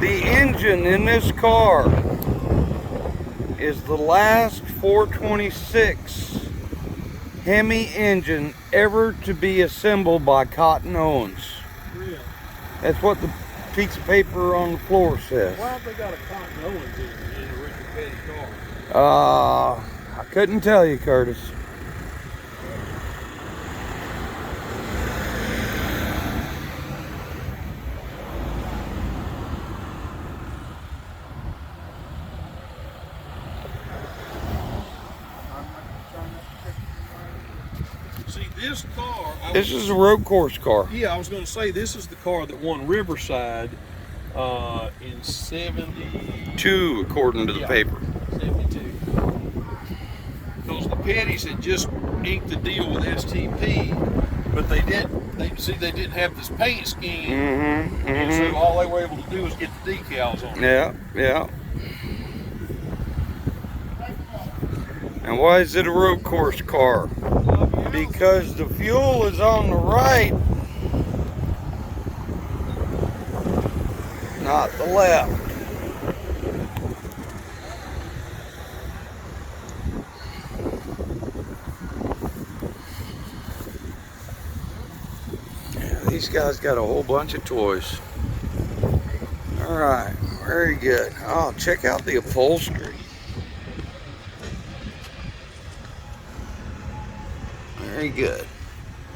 The engine in this car is the last 426 Hemi engine ever to be assembled by Cotton Owens. Really? That's what the piece of paper on the floor says. Why have they got a Cotton Owens engine in a Richard Petty car? I couldn't tell you, Curtis. See, this car... This is a road course car. Yeah, I was going to say, this is the car that won Riverside in 72, According to the paper. 72. Because the Petties had just inked the deal with STP, but they didn't have this paint scheme, and so all they were able to do was get the decals on it. Yeah. And why is it a road course car? Because the fuel is on the right, not the left. Yeah, these guys got a whole bunch of toys. All right, very good. Oh, check out the upholstery. Very good.